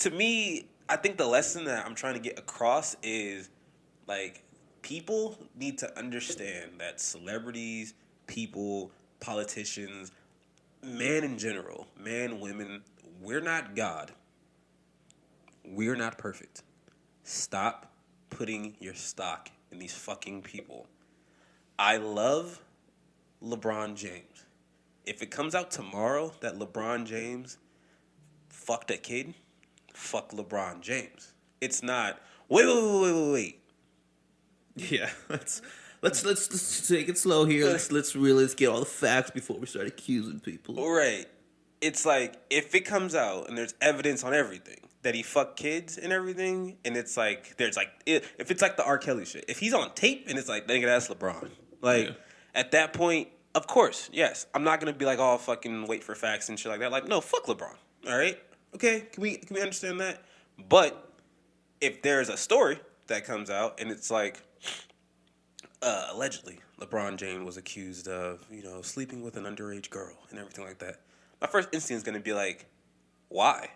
to me, I think the lesson that I'm trying to get across is like people need to understand that celebrities, people, politicians, man in general, man, women, we're not God. We're not perfect. Stop putting your stock in these fucking people. I love LeBron James. If it comes out tomorrow that LeBron James fucked a kid, fuck LeBron James. It's not, wait. Yeah, let's take it slow here. Let's get all the facts before we start accusing people. Right. It's like, if it comes out and there's evidence on everything that he fucked kids and everything, and it's like, there's like, if it's like the R. Kelly shit, if he's on tape and it's like, nigga, that's LeBron. Like, at that point, of course, yes, I'm not gonna be like, oh, fucking wait for facts and shit like that. Like, no, fuck LeBron. All right, okay, can we understand that? But if there's a story that comes out and it's like, allegedly, LeBron James was accused of, sleeping with an underage girl and everything like that, my first instinct is gonna be like, why?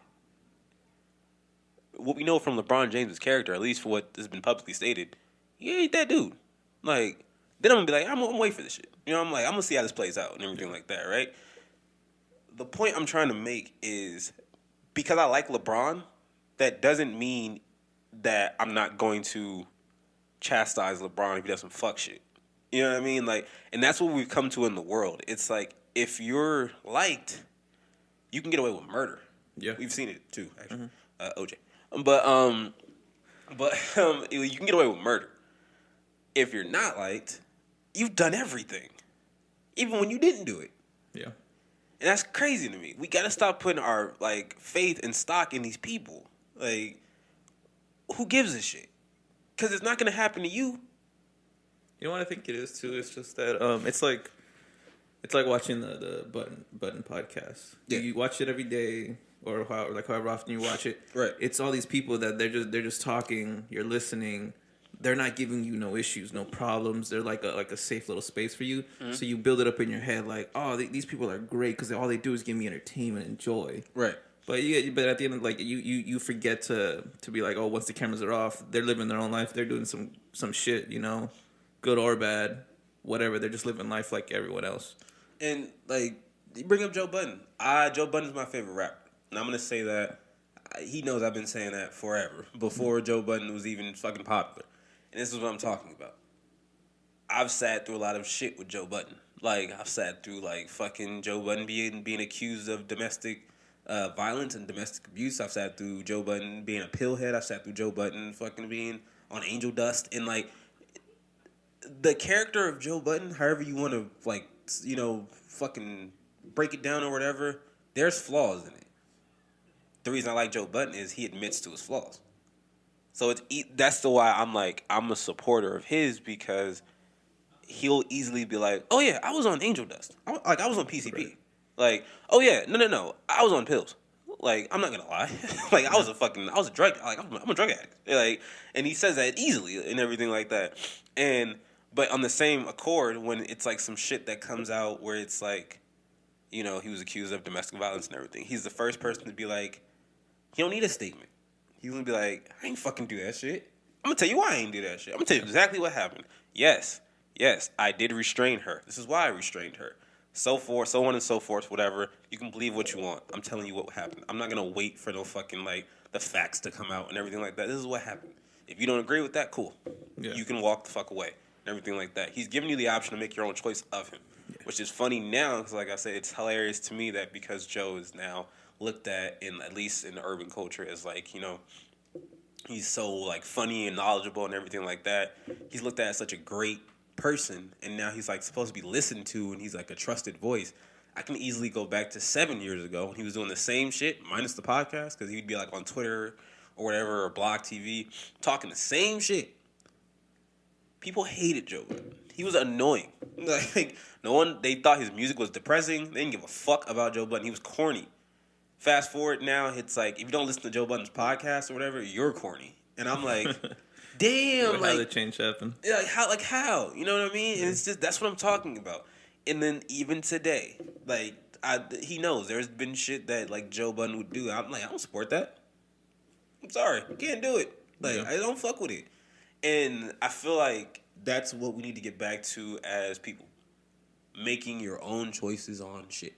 What we know from LeBron James' character, at least for what has been publicly stated, he ain't that dude. Like, then I'm gonna be like, I'm waiting for this shit. I'm like, I'm gonna see how this plays out and everything like that, right? The point I'm trying to make is, because I like LeBron, that doesn't mean that I'm not going to chastise LeBron if he does some fuck shit. You know what I mean? Like, and that's what we've come to in the world. It's like, if you're liked, you can get away with murder. Yeah, we've seen it too, actually. OJ. But you can get away with murder. If you're not liked, you've done everything, even when you didn't do it. Yeah, and that's crazy to me. We gotta stop putting our faith and stock in these people. Like, who gives a shit? Because it's not gonna happen to you. You know what I think it is too? It's just that it's like watching the button podcast. Yeah. You watch it every day, or however often you watch it. Right. It's all these people that they're just talking. You're listening. They're not giving you no issues, no problems. They're like a safe little space for you. Mm-hmm. So you build it up in your head like, oh, these people are great because all they do is give me entertainment and joy. Right. But at the end, you forget to be like, oh, once the cameras are off, they're living their own life. They're doing some shit, good or bad, whatever. They're just living life like everyone else. And you bring up Joe Budden. Joe Budden's my favorite rapper, and I'm gonna say that. He knows I've been saying that forever, before Joe Budden was even fucking popular. And this is what I'm talking about. I've sat through a lot of shit with Joe Budden. I've sat through fucking Joe Budden being accused of domestic violence and domestic abuse. I've sat through Joe Budden being a pillhead. I've sat through Joe Budden fucking being on angel dust. And the character of Joe Budden, however you want to fucking break it down or whatever, there's flaws in it. The reason I like Joe Budden is he admits to his flaws. So that's the why I'm a supporter of his, because he'll easily be like, oh yeah, I was on angel dust. I was on PCP. Right. Oh yeah, no, I was on pills. I'm not gonna lie. I was a drug. I'm a drug addict. And he says that easily and everything like that. But on the same accord, when it's some shit that comes out where it's he was accused of domestic violence and everything, he's the first person to be like, he don't need a statement. He's gonna be like, I ain't fucking do that shit. I'm gonna tell you why I ain't do that shit. I'm gonna tell you exactly what happened. Yes, I did restrain her. This is why I restrained her. So forth, so on and so forth, whatever. You can believe what you want. I'm telling you what happened. I'm not gonna wait for no fucking the facts to come out and everything like that. This is what happened. If you don't agree with that, cool. Yeah. You can walk the fuck away and everything like that. He's giving you the option to make your own choice of him, which is funny now because, like I said, it's hilarious to me that because Joe is now looked at at least in the urban culture as he's so funny and knowledgeable and everything like that. He's looked at as such a great person, and now he's supposed to be listened to, and he's a trusted voice. I can easily go back to 7 years ago when he was doing the same shit minus the podcast, because he'd be on Twitter or whatever, or Blog TV, talking the same shit. People hated Joe Budden. He was annoying. They thought his music was depressing. They didn't give a fuck about Joe Budden. He was corny. Fast forward now, it's if you don't listen to Joe Budden's podcast or whatever, you're corny. And I'm like, damn. How the change happen? Yeah, how? You know what I mean? And it's just, that's what I'm talking about. And then even today, he knows there's been shit that Joe Budden would do. I'm I don't support that. I'm sorry, can't do it. Like I don't fuck with it, and I feel like that's what we need to get back to as people, making your own choices on shit.